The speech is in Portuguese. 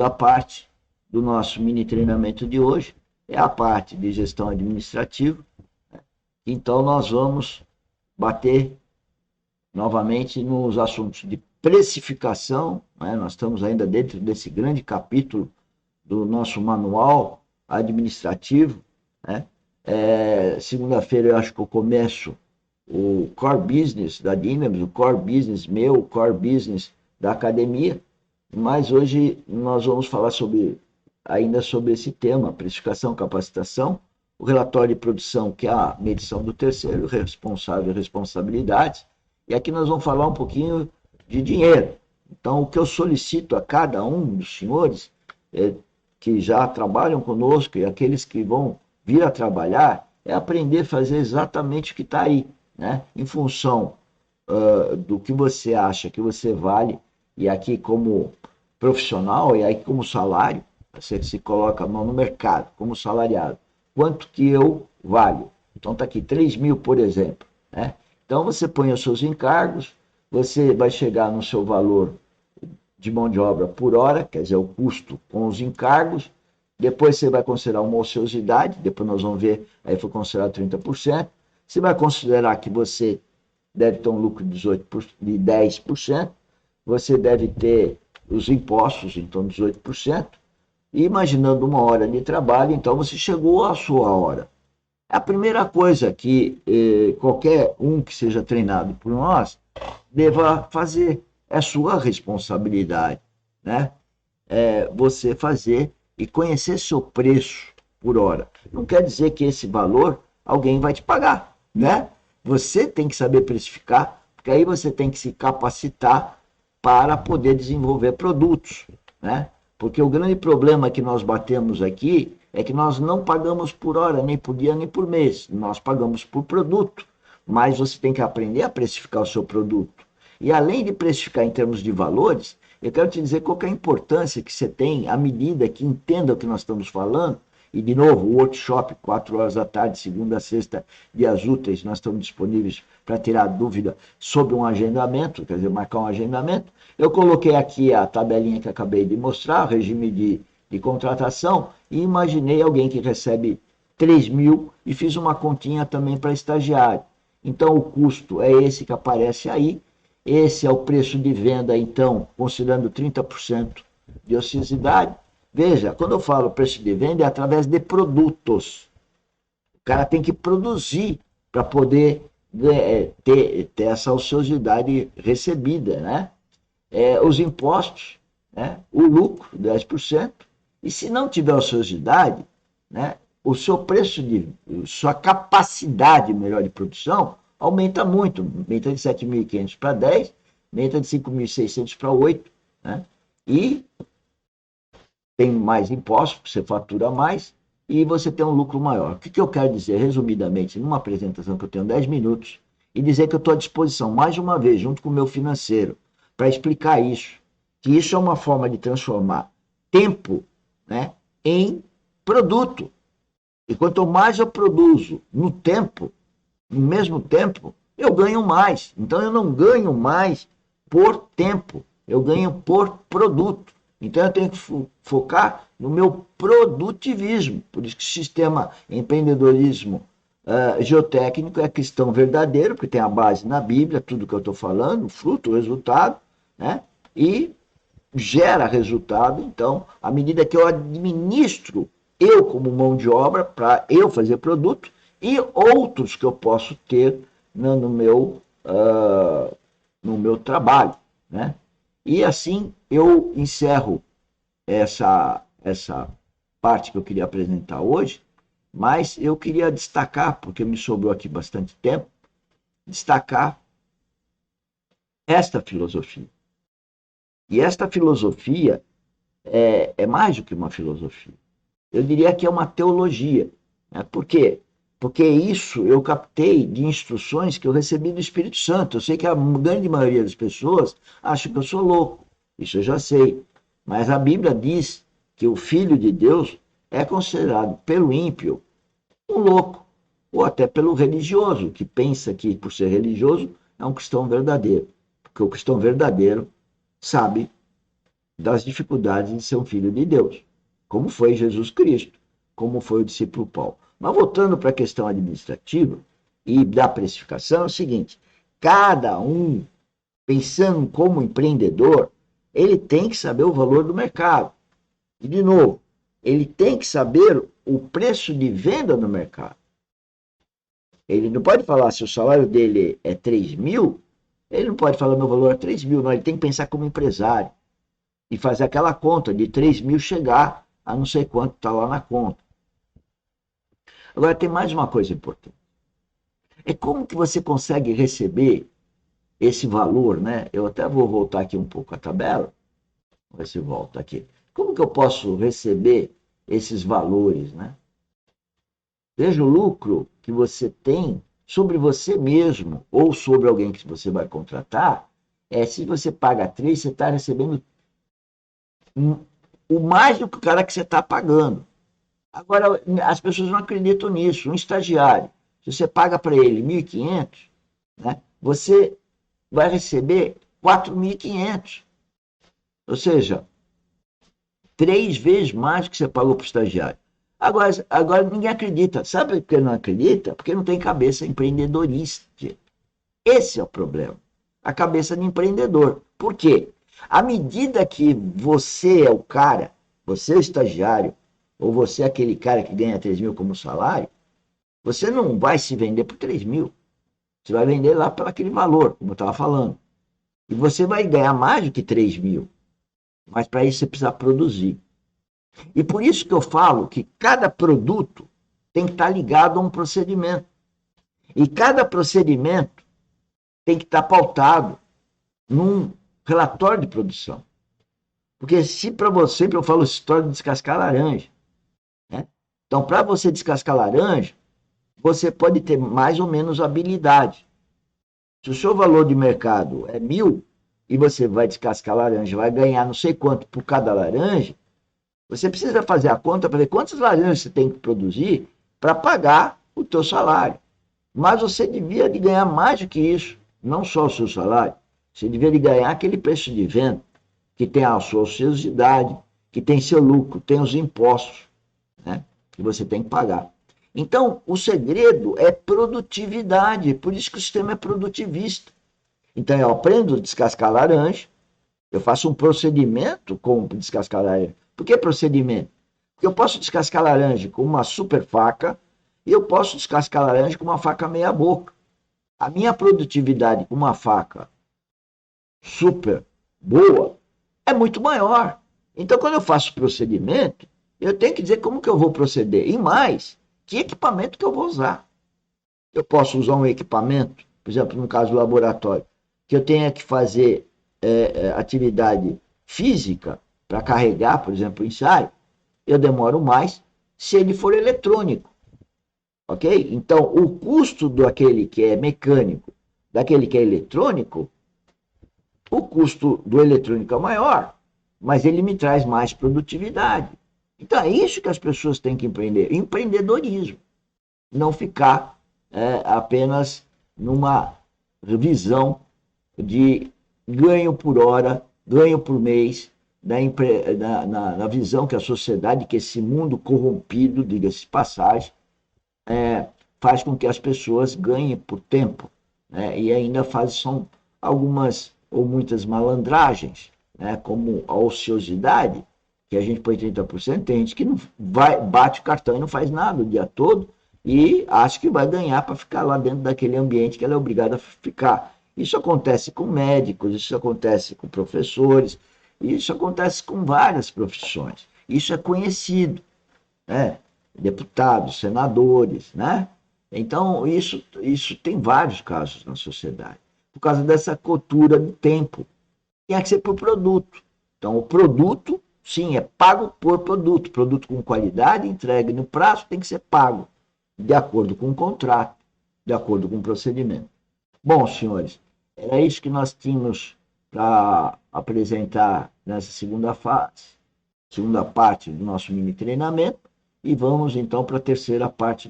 segunda parte do nosso mini treinamento de hoje é a parte de gestão administrativa. Então, nós vamos bater novamente nos assuntos de precificação, né? Nós estamos ainda dentro desse grande capítulo do nosso manual administrativo, né? Segunda-feira eu acho que eu começo o core business da Dynamis, o core business meu, o core business da academia, mas hoje nós vamos falar ainda sobre esse tema, precificação, capacitação, o relatório de produção, que é a medição do terceiro, responsável e responsabilidades, e aqui nós vamos falar um pouquinho de dinheiro. Então, o que eu solicito a cada um dos senhores que já trabalham conosco e aqueles que vão vir a trabalhar é aprender a fazer exatamente o que está aí, né? Em função do que você acha que você vale, e aqui como profissional, e aí como salário, você se coloca no mercado como salariado, quanto que eu valho. Então está aqui 3 mil, por exemplo, né? Então você põe os seus encargos, você vai chegar no seu valor de mão de obra por hora, quer dizer, o custo com os encargos, depois você vai considerar uma ociosidade, depois nós vamos ver, aí foi considerado 30%, você vai considerar que você deve ter um lucro de 10%, você deve ter os impostos, então 18%, e imaginando uma hora de trabalho, então você chegou à sua hora. A primeira coisa que qualquer um que seja treinado por nós deva fazer é sua responsabilidade, né? Você fazer e conhecer seu preço por hora. Não quer dizer que esse valor alguém vai te pagar, né? Você tem que saber precificar, porque aí você tem que se capacitar para poder desenvolver produtos, né? Porque o grande problema que nós batemos aqui é que nós não pagamos por hora, nem por dia, nem por mês. Nós pagamos por produto, mas você tem que aprender a precificar o seu produto. E além de precificar em termos de valores, eu quero te dizer qual que é a importância que você tem à medida que entenda o que nós estamos falando. E, de novo, o workshop, 4 horas da tarde, segunda a sexta, dias úteis, nós estamos disponíveis para tirar dúvida sobre um agendamento, quer dizer, marcar um agendamento. Eu coloquei aqui a tabelinha que acabei de mostrar, o regime de contratação, e imaginei alguém que recebe 3 mil e fiz uma continha também para estagiário. Então, o custo é esse que aparece aí. Esse é o preço de venda, então, considerando 30% de ociosidade. Veja, quando eu falo preço de venda, é através de produtos. O cara tem que produzir para poder ter essa ociosidade recebida, né? Os impostos, né? O lucro, 10%. E se não tiver ociosidade, né? O seu preço sua capacidade, melhor, de produção, aumenta muito. Aumenta de 7.500 para 10, aumenta de 5.600 para 8, né? E tem mais impostos, você fatura mais e você tem um lucro maior. O que eu quero dizer, resumidamente, numa apresentação que eu tenho 10 minutos, e dizer que eu estou à disposição, mais uma vez, junto com o meu financeiro, para explicar isso, que isso é uma forma de transformar tempo, né, em produto. E quanto mais eu produzo no mesmo tempo, eu ganho mais. Então eu não ganho mais por tempo, eu ganho por produto. Então eu tenho que focar no meu produtivismo. Por isso que o sistema empreendedorismo geotécnico é cristão verdadeiro, porque tem a base na Bíblia, tudo que eu estou falando, o fruto, o resultado, né? E gera resultado, então, à medida que eu administro eu como mão de obra para eu fazer produto e outros que eu posso ter no meu trabalho, né? E assim eu encerro essa parte que eu queria apresentar hoje, mas eu queria destacar, porque me sobrou aqui bastante tempo, destacar esta filosofia. E esta filosofia é mais do que uma filosofia. Eu diria que é uma teologia. Né? Por quê? Porque isso eu captei de instruções que eu recebi do Espírito Santo. Eu sei que a grande maioria das pessoas acha que eu sou louco. Isso eu já sei. Mas a Bíblia diz que o Filho de Deus é considerado pelo ímpio um louco. Ou até pelo religioso, que pensa que por ser religioso é um cristão verdadeiro. Porque o cristão verdadeiro sabe das dificuldades de ser um filho de Deus, como foi Jesus Cristo, como foi o discípulo Paulo. Mas voltando para a questão administrativa e da precificação, é o seguinte: cada um, pensando como empreendedor, ele tem que saber o valor do mercado. E, de novo, ele tem que saber o preço de venda no mercado. Ele não pode falar se o salário dele é 3 mil, ele não pode falar meu valor é 3 mil, não, ele tem que pensar como empresário e fazer aquela conta de 3 mil chegar a não sei quanto está lá na conta. Agora, tem mais uma coisa importante. É como que você consegue receber esse valor, né? Eu até vou voltar aqui um pouco a tabela. Vamos ver se volta aqui. Como que eu posso receber esses valores, né? Veja o lucro que você tem sobre você mesmo ou sobre alguém que você vai contratar. Se você paga 3, você está recebendo o mais do que o cara que você está pagando. Agora, as pessoas não acreditam nisso. Um estagiário, se você paga para ele 1.500, né, você vai receber 4.500. Ou seja, 3 vezes mais do que você pagou para o estagiário. Agora ninguém acredita. Sabe por que não acredita? Porque não tem cabeça empreendedorista. Esse é o problema. A cabeça de empreendedor. Por quê? À medida que você é o cara, você é o estagiário, ou você é aquele cara que ganha 3 mil como salário, você não vai se vender por 3 mil. Você vai vender lá por aquele valor, como eu estava falando. E você vai ganhar mais do que 3 mil. Mas para isso você precisa produzir. E por isso que eu falo que cada produto tem que estar ligado a um procedimento. E cada procedimento tem que estar pautado num relatório de produção. Porque se para você, sempre eu falo história de descascar laranja. Né? Então, para você descascar laranja, você pode ter mais ou menos habilidade. Se o seu valor de mercado é 1.000 e você vai descascar laranja, vai ganhar não sei quanto por cada laranja, você precisa fazer a conta para ver quantas laranjas você tem que produzir para pagar o teu salário. Mas você devia de ganhar mais do que isso, não só o seu salário. Você devia de ganhar aquele preço de venda, que tem a sua ociosidade, que tem seu lucro, tem os impostos, né, que você tem que pagar. Então, o segredo é produtividade, por isso que o sistema é produtivista. Então, eu aprendo a descascar laranja, eu faço um procedimento com descascar laranja. Por que procedimento? Porque eu posso descascar laranja com uma super faca e eu posso descascar laranja com uma faca meia boca. A minha produtividade com uma faca super boa é muito maior. Então, quando eu faço procedimento, eu tenho que dizer como que eu vou proceder. E mais, que equipamento que eu vou usar. Eu posso usar um equipamento, por exemplo, no caso do laboratório, que eu tenha que fazer atividade física para carregar, por exemplo, o ensaio, eu demoro mais se ele for eletrônico. Ok? Então, o custo daquele que é mecânico, daquele que é eletrônico, o custo do eletrônico é maior, mas ele me traz mais produtividade. Então, é isso que as pessoas têm que empreender. Empreendedorismo. Não ficar apenas numa visão de ganho por hora, ganho por mês, na visão que a sociedade, que esse mundo corrompido, diga-se de passagem, faz com que as pessoas ganhem por tempo, né? E ainda são algumas ou muitas malandragens, né? Como a ociosidade, que a gente põe 30%, tem gente que não bate o cartão e não faz nada o dia todo e acha que vai ganhar para ficar lá dentro daquele ambiente que ela é obrigada a ficar. Isso acontece com médicos, isso acontece com professores, isso acontece com várias profissões. Isso é conhecido, né? Deputados, senadores, né? Então, isso tem vários casos na sociedade, por causa dessa cultura do tempo. Tem que ser por produto. Então, o produto, sim, é pago por produto. Produto com qualidade, entregue no prazo, tem que ser pago, de acordo com o contrato, de acordo com o procedimento. Bom, senhores, era isso que nós tínhamos para apresentar nessa segunda parte do nosso mini treinamento, e vamos então para a terceira parte.